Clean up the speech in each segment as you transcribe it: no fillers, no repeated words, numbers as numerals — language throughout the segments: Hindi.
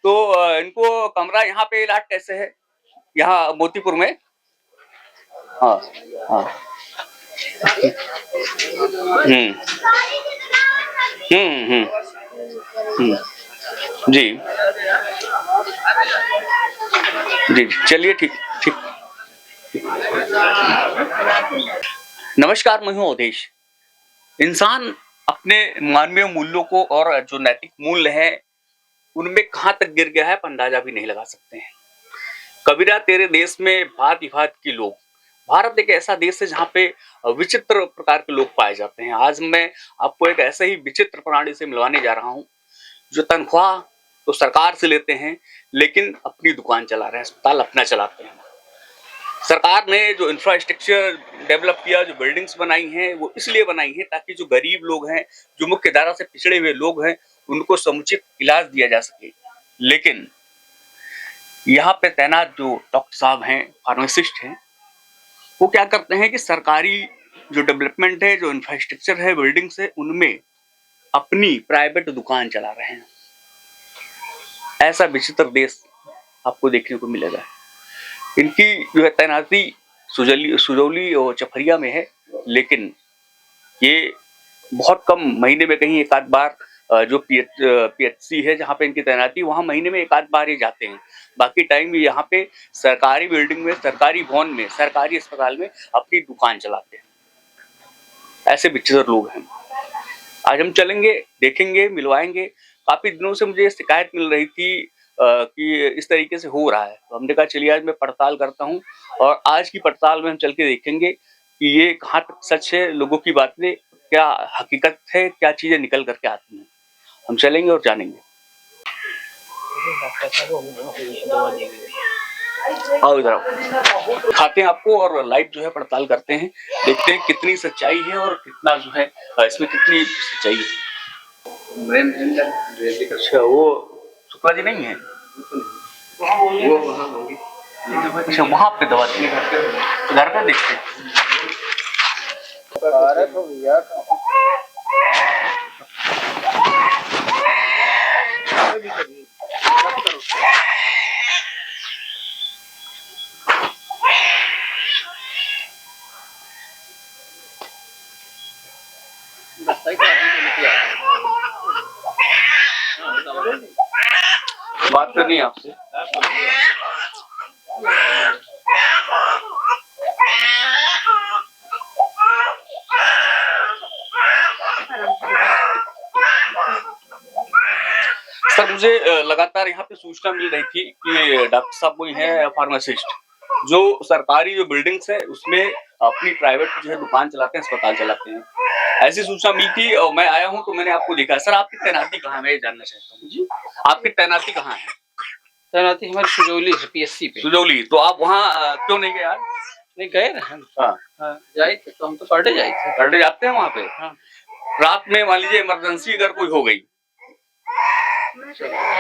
तो इनको कमरा यहाँ पे इलाट कैसे है? यहाँ मोतीपुर में? हाँ, हाँ। हुँ। हुँ, हुँ, हुँ। जी। जी, चलिए ठीक ठीक। नमस्कार, मैं हूँ अवधेश। इंसान अपने मानवीय मूल्यों को और जो नैतिक मूल्य हैं, उनमें कहाँ तक गिर गया है, आप अंदाज़ा भी नहीं लगा सकते हैं। कबीरा तेरे देश में भाँति-भाँति के लोग। भारत एक ऐसा देश है जहाँ पे विचित्र प्रकार के लोग पाए जाते हैं। आज मैं आपको एक ऐसे ही विचित्र प्राणी से मिलवाने जा रहा हूँ, जो तनख्वाह तो सरकार से लेते हैं, लेकिन अपनी दुकान चला रहे हैं, अस्पताल अपना चलाते हैं। सरकार ने जो इंफ्रास्ट्रक्चर डेवलप किया, जो बिल्डिंग्स बनाई हैं, वो इसलिए बनाई हैं ताकि जो गरीब लोग हैं, जो मुख्य धारा से पिछड़े हुए लोग हैं, उनको समुचित इलाज दिया जा सके। लेकिन यहाँ पे तैनात जो डॉक्टर साहब हैं, फार्मासिस्ट हैं, वो क्या करते हैं कि सरकारी जो डेवलपमेंट है, जो इंफ्रास्ट्रक्चर है, बिल्डिंग्स है, उनमें अपनी प्राइवेट दुकान चला रहे हैं। ऐसा विचित्र देश आपको देखने को मिलेगा। इनकी जो है तैनाती सुजौली और चपरिया में है, लेकिन ये बहुत कम महीने में कहीं एक आध बार जो पीएचसी है जहाँ पे इनकी तैनाती, वहाँ महीने में एक आध बार ही जाते हैं। बाकी टाइम ये यहाँ पे सरकारी बिल्डिंग में, सरकारी भवन में, सरकारी अस्पताल में अपनी दुकान चलाते हैं। ऐसे विचित्र लोग हैं। आज हम चलेंगे, देखेंगे, मिलवाएंगे। काफी दिनों से मुझे शिकायत मिल रही थी कि इस तरीके से हो रहा है, तो हमने कहा चलिए आज मैं पड़ताल करता हूँ और आज की पड़ताल में हम चल के देखेंगे कि ये कहाँ तक सच है, लोगों की बातें क्या हकीकत है, क्या चीजें निकल करके आती हैं। हम चलेंगे और जानेंगे। आओ इधर आओ, खाते हैं आपको और लाइव जो है पड़ताल करते हैं, देखते हैं कितनी सच्चाई है और कितना जो है इसमें कितनी सच्चाई है। अच्छा, वो शुक्ला जी नहीं है? वो वहाँ होंगे। अच्छा, वहाँ पे दवा देंगे, घर पे देखते हैं। बात करनी है आपसे। सर, मुझे लगातार यहाँ पे सूचना मिल रही थी कि डॉक्टर साहब कोई है फार्मासिस्ट, जो सरकारी जो बिल्डिंग्स है उसमें अपनी प्राइवेट जो है दुकान चलाते हैं, अस्पताल चलाते हैं। ऐसी सूचना मिली थी और मैं आया हूँ तो मैंने आपको देखा। सर, आपकी तैनाती कहाँ है, मैं ये जानना चाहता हूँ। जी, आपकी तैनाती कहाँ है? तैनाती हमारी सुजौली है, पीएससी पे। सुजौली। तो आप वहाँ क्यों नहीं गए यार? नहीं गए ना हम। हाँ, जाए थे तो हम तो पर डे जाए थे। पर डे जाते हैं वहाँ पे? हाँ। रात में मान लीजिए इमरजेंसी अगर कोई हो गई,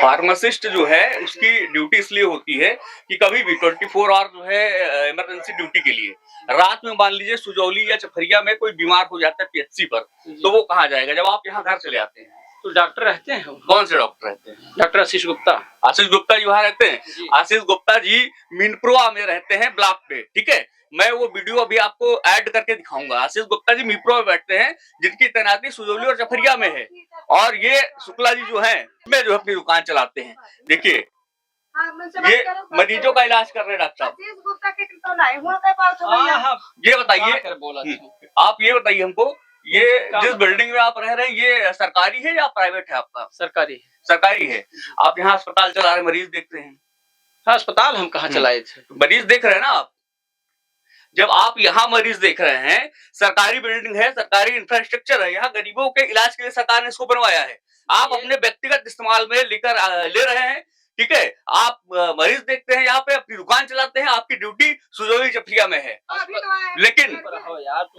फार्मासिस्ट जो है उसकी ड्यूटी इसलिए होती है कि कभी भी 24 आवर जो है इमरजेंसी ड्यूटी के लिए। रात में मान लीजिए सुजौली या चपरिया में कोई बीमार हो जाता है पीएचसी पर, तो वो कहाँ जाएगा जब आप यहाँ घर चले आते हैं? तो डॉक्टर रहते हैं। कौन से डॉक्टर रहते हैं? डॉक्टर आशीष गुप्ता। आशीष गुप्ता जी वहाँ रहते हैं? आशीष गुप्ता जी मीनपुरवा में रहते हैं, ब्लॉक पे। ठीक है, मैं वो वीडियो अभी आपको ऐड करके दिखाऊंगा। आशीष गुप्ता जी मीनपुरवा में बैठते हैं, जिनकी तैनाती सुजौली और चपरिया में है, और ये शुक्ला जी जो है मैं जो अपनी दुकान चलाते हैं। देखिए, ये मरीजों का इलाज कर रहे हैं डॉक्टर साहब। ये बताइए, आप ये बताइए हमको, ये जिस बिल्डिंग में आप रह रहे हैं ये सरकारी है या प्राइवेट है आपका? सरकारी है। सरकारी है। आप यहाँ अस्पताल चला रहे, मरीज देखते हैं? हाँ, अस्पताल हम कहाँ चलाए थे? मरीज देख रहे हैं ना आप? जब आप यहाँ मरीज देख रहे हैं, सरकारी बिल्डिंग है, सरकारी इंफ्रास्ट्रक्चर है, यहाँ गरीबों के इलाज के लिए सरकार ने इसको बनवाया है। आप अपने व्यक्तिगत इस्तेमाल में लेकर ले रहे हैं, ठीक है? आप मरीज देखते हैं, यहाँ पे अपनी दुकान चलाते हैं, आपकी ड्यूटी सुजौली चपरिया में है। लेकिन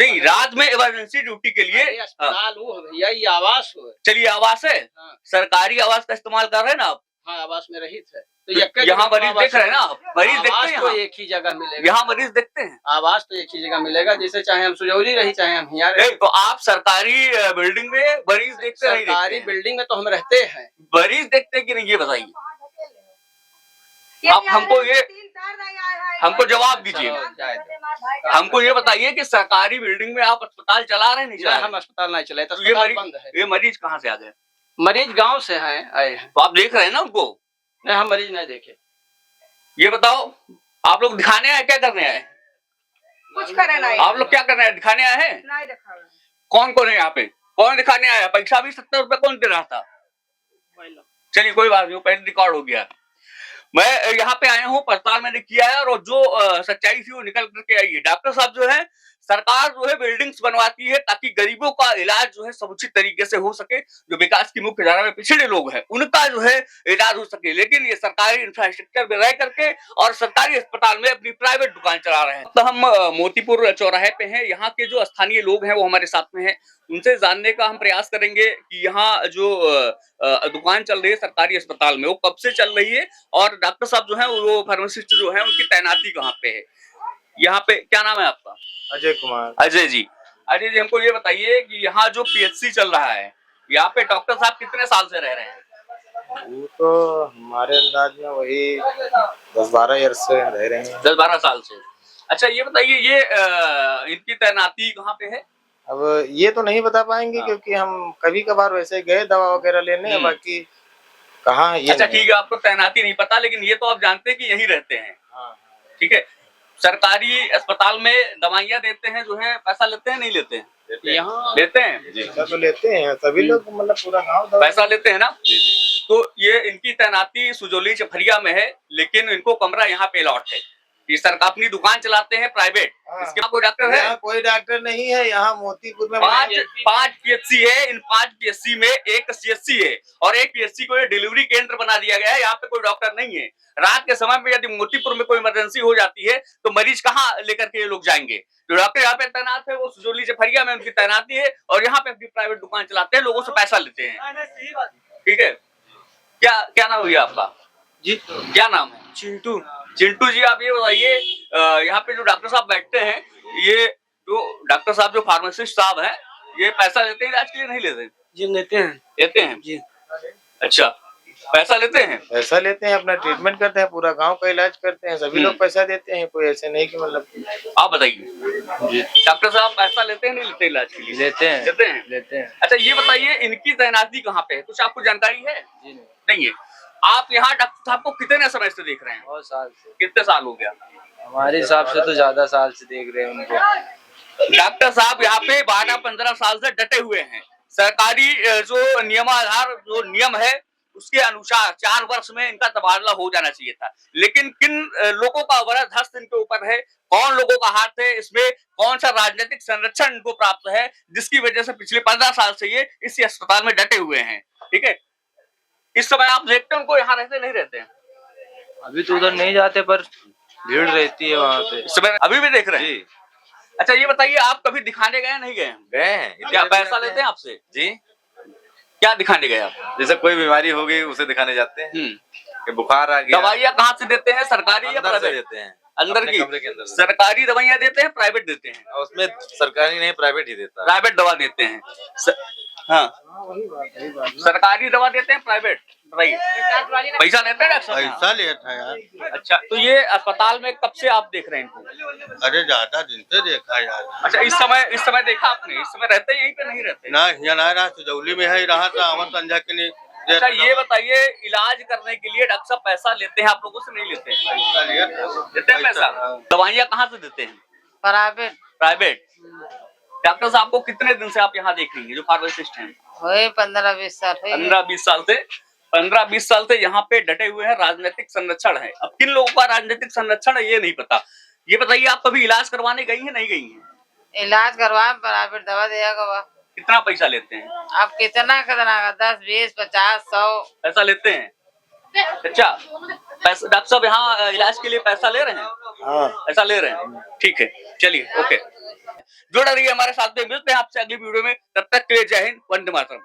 नहीं, रात में इमरजेंसी ड्यूटी के लिए अस्पताल वो भैया, ये आवास हो। चलिए, आवास है, सरकारी आवास का इस्तेमाल कर रहे हैं ना आप? हाँ, आवास में रही थे। तो यहाँ मरीज देख रहे हैं ना आप? मरीज देखते हैं, तो एक ही जगह मिलेगा। यहाँ मरीज देखते हैं, आवास तो एक ही जगह मिलेगा, जैसे चाहे हम सुजौली रही चाहे हम यहाँ रहे। तो आप सरकारी बिल्डिंग में मरीज देखते हैं? सरकारी बिल्डिंग में तो हम रहते हैं। मरीज देखते हैं कि नहीं, ये बताइए। आप हमको जवाब दीजिए। हमको ये बताइए कि सरकारी बिल्डिंग में आप अस्पताल चला रहे हैं, नहीं चला हम रहे? अस्पताल नहीं चले, तो तो ये अस्पताल मरीज बंद है। ये मरीज कहाँ से आ गए? मरीज गांव से हैं, आए हैं। तो आप देख रहे हैं ना उनको? नहीं, हम मरीज नहीं देखे। ये बताओ, आप लोग दिखाने आए क्या करने आए? कुछ करे नहीं। आप लोग क्या करने आए? दिखाने आए हैं? नहीं दिखा रहे। कौन कौन है यहाँ पे? कौन दिखाने आया? पैसा भी 70 रुपए कौन दे रहा था? चलिए कोई बात नहीं, पहले रिकॉर्ड हो गया। मैं यहाँ पे आया हूँ, पड़ताल मैंने किया है और जो सच्चाई थी वो निकल करके आई है। डॉक्टर साहब जो है, सरकार जो है बिल्डिंग्स बनवाती है ताकि गरीबों का इलाज जो है समुचित तरीके से हो सके। जो विकास की मुख्य धारा में पिछड़े लोग हैं उनका जो है इलाज हो सके, लेकिन ये सरकारी इंफ्रास्ट्रक्चर में रह करके और सरकारी अस्पताल में अपनी प्राइवेट दुकान चला रहे हैं। तो हम मोतीपुर चौराहे पे हैं। यहाँ के जो स्थानीय लोग हैं वो हमारे साथ में हैं, उनसे जानने का हम प्रयास करेंगे कि यहाँ जो दुकान चल रही है सरकारी अस्पताल में वो कब से चल रही है और डॉक्टर साहब जो है वो फार्मासिस्ट जो है उनकी तैनाती कहाँ पे है। यहाँ पे क्या नाम है आपका? अजय कुमार। अजय जी, अजय जी हमको ये बताइए कि यहाँ जो पीएचसी चल रहा है, यहाँ पे डॉक्टर साहब कितने साल से रह रहे हैं? वो तो हमारे अंदाज में वही 10-12 ईयर से रह रहे हैं। 10-12 साल से। अच्छा ये बताइए, ये इनकी तैनाती कहाँ पे है? अब ये तो नहीं बता पाएंगे हाँ। क्योंकि हम कभी कभार वैसे गए दवा वगैरह लेने, बाकी कहाँ ये अच्छा नहीं। ठीक है, आपको तैनाती नहीं पता, लेकिन ये तो आप जानते हैं कि यहीं रहते हैं। हाँ। ठीक है, सरकारी अस्पताल में दवाइयाँ देते हैं जो है, पैसा लेते हैं नहीं लेते हैं? यहाँ लेते हैं जी, पैसा तो लेते हैं सभी लोग, मतलब पूरा गांव दवा। पैसा लेते हैं ना। तो ये इनकी तैनाती सुजौली चपरिया में है, लेकिन इनको कमरा यहाँ पे अलॉट है। ये सरकार अपनी दुकान चलाते हैं प्राइवेट। हाँ। इसके कोई डॉक्टर है? यहाँ कोई डॉक्टर नहीं है। यहाँ मोतीपुर में पांच पीएचसी है। इन 5 पीएचसी में एक सीएचसी है और एक पीएचसी को डिलीवरी केंद्र बना दिया गया है। यहाँ पे कोई डॉक्टर नहीं है। रात के समय में यदि मोतीपुर में कोई इमरजेंसी हो जाती है तो मरीज कहाँ लेकर के ये लोग जाएंगे? जो डॉक्टर यहाँ पे तैनात है वो सुजौली चपरिया में उनकी तैनाती है और यहाँ पे अपनी प्राइवेट दुकान चलाते हैं, लोगों से पैसा लेते हैं। ठीक है, क्या नाम है आपका? जी, क्या नाम है? चिंटू। चिंटू जी, आप ये बताइए, यहाँ पे जो डॉक्टर साहब बैठते हैं, ये जो डॉक्टर साहब जो फार्मासिस्ट साहब हैं, ये पैसा लेते हैं इलाज के लिए नहीं लेते? जी लेते हैं। लेते हैं जी। अच्छा, पैसा लेते हैं? पैसा लेते हैं, अपना ट्रीटमेंट करते हैं, पूरा गांव का इलाज करते हैं, सभी लोग पैसा देते हैं। कोई ऐसे नहीं कि मतलब। आप बताइए, डॉक्टर साहब पैसा लेते हैं नहीं लेते इलाज के लिए? लेते हैं। लेते हैं। लेते हैं। अच्छा ये बताइए, इनकी तैनाती कहाँ पे है? कुछ आपको जानकारी है? जी नहीं है। आप यहाँ डॉक्टर साहब को कितने समय से देख रहे हैं? बहुत साल से। कितने साल हो गया? हमारे हिसाब से तो ज्यादा साल से देख रहे हैं उनको। डॉक्टर साहब यहाँ पे 12-15 साल से डटे हुए हैं। सरकारी जो नियमाधार जो नियम है उसके अनुसार 4 वर्ष में इनका तबादला हो जाना चाहिए था, लेकिन किन लोगों का वरद हस्त इनके ऊपर है, कौन लोगों का हाथ है इसमें, कौन सा राजनीतिक संरक्षण इनको प्राप्त है, जिसकी वजह से पिछले 15 साल से ये इसी अस्पताल में डटे हुए हैं। ठीक है, इस समय आप देखते हैं उनको, यहाँ रहते नहीं रहते हैं? अभी तो उधर नहीं जाते पर भीड़ रहती है वहाँ पे। इस समय अभी भी देख रहे हैं? अच्छा ये बताइए, आप कभी दिखाने गए नहीं गए? गए हैं। क्या पैसा लेते हैं आपसे? जी, क्या दिखाने गए आप? जैसे कोई बीमारी हो गई उसे दिखाने जाते हैं कि बुखार आ गया। दवाइयाँ कहाँ से देते हैं, सरकारी या अंदर से प्राइवेट? देते हैं, अंदर अपने की कमरे के अंदर से। सरकारी दवाइयाँ देते हैं, प्राइवेट देते हैं? और उसमें सरकारी नहीं प्राइवेट ही देता है। प्राइवेट दवा देते हैं। हाँ, सरकारी दवा देते हैं, प्राइवेट बताइए। पैसा लेते हैं डॉक्टर साहब? पैसा लेता है यार। अच्छा, तो ये अस्पताल में कब से आप देख रहे हैं इनको? अरे ज्यादा दिन से देखा यार। अच्छा, इस समय देखा आपने? इस समय रहते हैं यहीं पे नहीं रहते? ना यहाँ ना रहा, सुजौली में है रहा था, अमर संध्या के लिए। अच्छा ये बताइए, इलाज करने के लिए डॉक्टर साहब पैसा लेते हैं आप लोगों से नहीं लेते हैं? देते हैं पैसा? दवाइयाँ कहाँ से देते हैं? प्राइवेट। प्राइवेट। डॉक्टर साहब को कितने दिन से आप यहाँ देख रही हैं, जो फार्मासिस्ट हैं? 15-20 साल। 15-20 साल से 15-20 साल से यहाँ पे डटे हुए हैं। राजनीतिक संरक्षण है। अब किन लोगों का राजनीतिक संरक्षण है ये नहीं पता। ये बताइए, आप कभी इलाज करवाने गई हैं नहीं गई हैं? इलाज करवा, प्राइवेट दवा दिया गवा। कितना पैसा लेते हैं? आप कितना 10, 20, 50, 100 पैसा लेते हैं? अच्छा, पैसा डॉक्टर साहब यहाँ इलाज के लिए पैसा ले रहे हैं? हाँ। पैसा ले रहे हैं, ठीक है, चलिए ओके। जुड़ रहिए हमारे साथ में, मिलते हैं आपसे अगली वीडियो में। तब तक के लिए जय हिंद, वंदे मातरम।